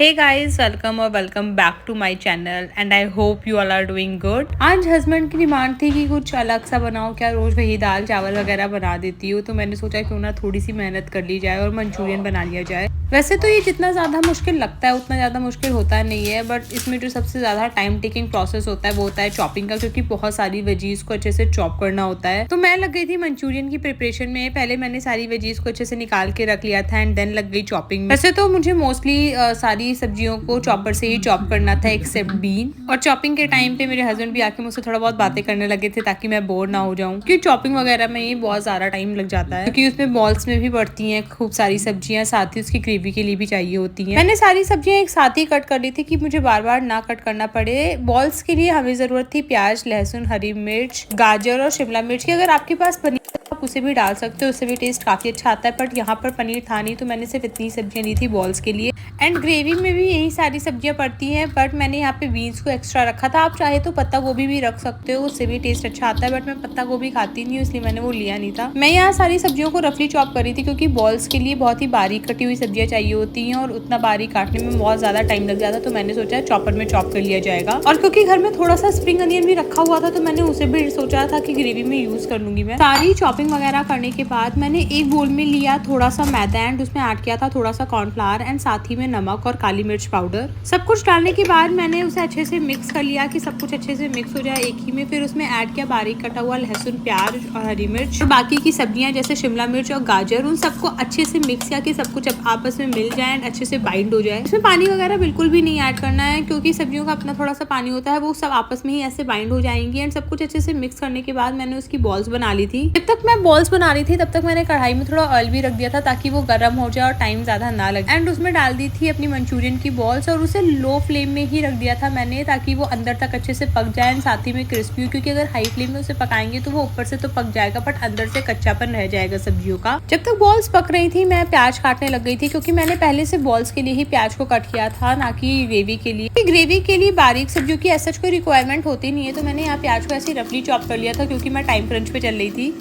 Hey guys, welcome back to my channel and I hope you all are doing good. आज husband की demand थी कि कुछ अलग सा बनाओ, क्या रोज वही दाल चावल वगैरह बना देती हूँ। तो मैंने सोचा क्यों ना थोड़ी सी मेहनत कर ली जाए और मंचूरियन बना लिया जाए। वैसे तो ये जितना ज़्यादा मुश्किल लगता है उतना ज़्यादा मुश्किल होता नहीं है, बट इसमें जो सबसे ज़्यादा टाइम टेकिंग प्रोसेस होता है वो होता है चॉपिंग का, क्योंकि बहुत सारी वेजीज को अच्छे से चॉप करना होता है। तो मैं लग गई थी मंचूरियन की प्रिपरेशन में। पहले मैंने सारी वेजीज को अच्छे से निकाल के रख लिया था एंड देन लग गई चॉपिंग में। वैसे तो मुझे मोस्टली सारी सब्जियों को चॉपर से ही चॉप करना था एक्सेप्ट बीन। और चॉपिंग के टाइम पे मेरे हस्बैंड भी आके मुझसे थोड़ा बहुत बातें करने लगे थे ताकि मैं बोर ना हो जाऊं, क्योंकि चॉपिंग वगैरह में ये बहुत ज़्यादा टाइम लग जाता है, क्योंकि उसमें बॉल्स में भी पड़ती हैं खूब सारी सब्जियां, साथ ही उसकी ग्रेवी के लिए भी चाहिए होती हैं। मैंने सारी सब्जियां एक साथ ही कट कर ली थी कि मुझे बार बार ना कट करना पड़े। बॉल्स के लिए हमें ज़रूरत थी प्याज, लहसुन, हरी मिर्च, गाजर और शिमला मिर्च की। अगर आपके पास पनीर आप उसे भी डाल सकते हो, उससे भी टेस्ट काफ़ी अच्छा आता है, बट यहाँ पर पनीर था नहीं तो मैंने सिर्फ इतनी सब्जियां ली थी बॉल्स के लिए। एंड ग्रेवी में भी यही सारी सब्जियां पड़ती हैं, बट मैंने यहाँ पे बीन्स को एक्स्ट्रा रखा था। आप चाहे तो पत्ता गोभी भी रख सकते हो, उससे भी टेस्ट अच्छा आता है, बट मैं पत्ता गोभी खाती नहीं हूँ इसलिए मैंने वो लिया नहीं था। मैं यहाँ सारी सब्जियों को रफली चॉप करी थी, क्योंकि बॉल्स के लिए बहुत ही बारीक कटी हुई सब्जियां चाहिए होती हैं और उतना बारीक काटने में बहुत ज़्यादा टाइम लग जाता, तो मैंने सोचा चॉपर में चॉप कर लिया जाएगा। और क्योंकि घर में थोड़ा सा स्प्रिंग अनियन भी रखा हुआ था तो मैंने उसे भी सोचा था कि ग्रेवी में यूज़ कर लूँगी मैं। सारी चॉपिंग वगैरह करने के बाद मैंने एक बोल में लिया थोड़ा सा मैदा एंड उसमें ऐड किया था थोड़ा सा कॉर्नफ्लावर एंड साथ ही में नमक और काली मिर्च पाउडर। सब कुछ डालने के बाद मैंने उसे अच्छे से मिक्स कर लिया कि सब कुछ अच्छे से मिक्स हो जाए एक ही में। फिर उसमें ऐड किया बारीक कटा हुआ लहसुन, प्याज और हरी मिर्च और बाकी की सब्जियां जैसे शिमला मिर्च और गाजर, उन सबको अच्छे से मिक्स किया कि सब कुछ अब आपस में मिल जाए एंड अच्छे से बाइंड हो जाए। इसमें पानी वगैरह बिल्कुल भी नहीं ऐड करना है, क्योंकि सब्जियों का अपना थोड़ा सा पानी होता है, वो सब आपस में ही ऐसे बाइंड हो जाएंगी। एंड सब कुछ अच्छे से मिक्स करने के बाद मैंने उसकी बॉल्स बना ली थी। जब तक मैं बॉल्स बना रही थी तब तक मैंने कढ़ाई में थोड़ा ऑयल भी रख दिया था ताकि वो गर्म हो जाए और टाइम ज्यादा ना लगे। एंड उसमें डाल दी थी अपनी मंचूरियन की बॉल्स और उसे लो फ्लेम में ही रख दिया था मैंने, ताकि वो अंदर तक अच्छे से पक जाए एंड साथ ही में क्रिस्पी हो, क्योंकि अगर हाई फ्लेम में उसे पकाएंगे तो वो ऊपर से तो पक जाएगा बट अंदर से कच्चापन रह जाएगा सब्जियों का। जब तक बॉल्स पक रही थी मैं प्याज काटने लग गई थी, क्योंकि मैंने पहले से बॉल्स के लिए ही प्याज को कट किया था, ना कि ग्रेवी के लिए। ग्रेवी के लिए बारीक सब्जियों की ऐसा कोई रिक्वायरमेंट होती नहीं है, तो मैंने यहाँ प्याज को ऐसे रफली चॉप कर लिया था क्योंकि मैं टाइम क्रंच पे चल रही थी।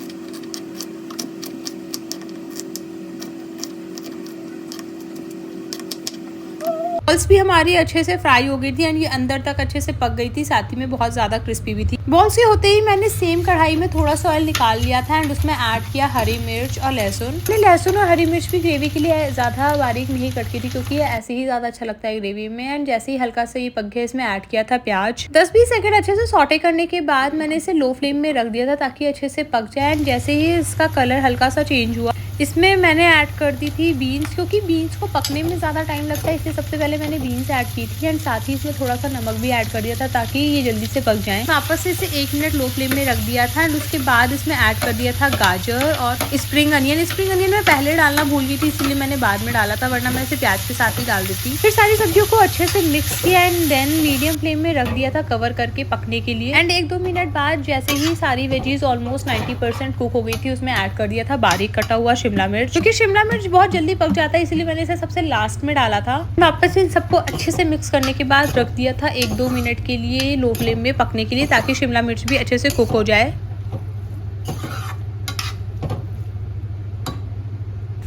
बॉल्स भी हमारी अच्छे से फ्राई हो गई थी एंड ये अंदर तक अच्छे से पक गई थी, साथ ही में बहुत ज्यादा क्रिस्पी भी थी। बॉल्स के होते ही मैंने सेम कढ़ाई में थोड़ा सा ऑयल निकाल लिया था एंड उसमें ऐड किया हरी मिर्च और लहसुन। मैंने लहसुन और हरी मिर्च भी ग्रेवी के लिए ज्यादा बारीक नहीं कट की थी, क्योंकि ये ऐसे ही ज्यादा अच्छा लगता है ग्रेवी में। एंड जैसे ही हल्का से ये पक गया इसमें ऐड किया था प्याज। 10-20 सेकंड अच्छे से सॉटे करने के बाद मैंने इसे लो फ्लेम में रख दिया था ताकि अच्छे से पक जाए। एंड जैसे ही इसका कलर हल्का सा चेंज हुआ इसमें मैंने ऐड कर दी थी बीन्स, क्योंकि बीन्स को पकने में ज़्यादा टाइम लगता है, इसलिए सबसे पहले मैंने बीन्स ऐड की थी एंड साथ ही इसमें थोड़ा सा नमक भी ऐड कर दिया था ताकि ये जल्दी से पक जाए। वापस से इसे 1 मिनट लो फ्लेम में रख दिया था एंड उसके बाद इसमें ऐड कर दिया था गाजर और स्प्रिंग अनियन। स्प्रिंग अनियन मैं पहले डालना भूल गई थी इसलिए मैंने बाद में डाला था, वरना मैं इसे प्याज के साथ ही डाल देती। फिर सारी सब्जियों को अच्छे से मिक्स किया एंड देन मीडियम फ्लेम में रख दिया था कवर करके पकने के लिए। एंड 1-2 मिनट बाद जैसे ही सारी वेजीज ऑलमोस्ट 90% कुक हो गई थी उसमें ऐड कर दिया था बारीक कटा हुआ शिमला मिर्च, क्योंकि शिमला मिर्च बहुत जल्दी पक जाता है इसलिए मैंने इसे सबसे लास्ट में डाला था। वापस इन सबको अच्छे से मिक्स करने के बाद रख दिया था 1-2 मिनट के लिए लो फ्लेम में पकने के लिए, ताकि शिमला मिर्च भी अच्छे से कुक हो जाए।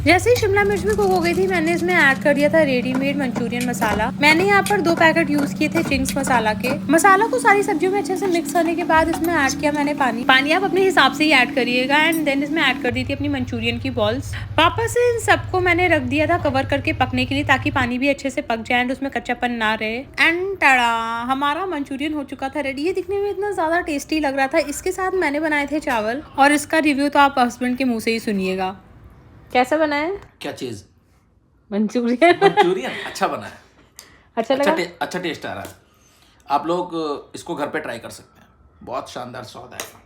जैसे ही शिमला मिर्च भी कुक हो गई थी मैंने इसमें ऐड कर दिया था रेडीमेड मंचूरियन मसाला। मैंने यहाँ पर 2 पैकेट यूज किए थे चिंग्स मसाला के। मसाला को सारी सब्जियों में अच्छे से मिक्स करने के बाद इसमें ऐड किया मैंने पानी आप अपने हिसाब से ही ऐड करिएगा। एंड देन इसमें ऐड कर दी थी अपनी मंचूरियन की बॉल्स। वापस इन सबको मैंने रख दिया था कवर करके पकने के लिए, ताकि पानी भी अच्छे से पक जाए एंड उसमें कच्चापन ना रहे। एंड टड़ा, हमारा मंचूरियन हो चुका था रेडी। ये दिखने में इतना ज्यादा टेस्टी लग रहा था। इसके साथ मैंने बनाए थे चावल और इसका रिव्यू तो आप हस्बैंड के मुँह से ही सुनिएगा। कैसा बना है? क्या चीज? मंचूरियन। मंचूरियन अच्छा बना है। अच्छा लगा? अच्छा टेस्ट आ रहा है। आप लोग इसको घर पे ट्राई कर सकते हैं, बहुत शानदार स्वाद आएगा।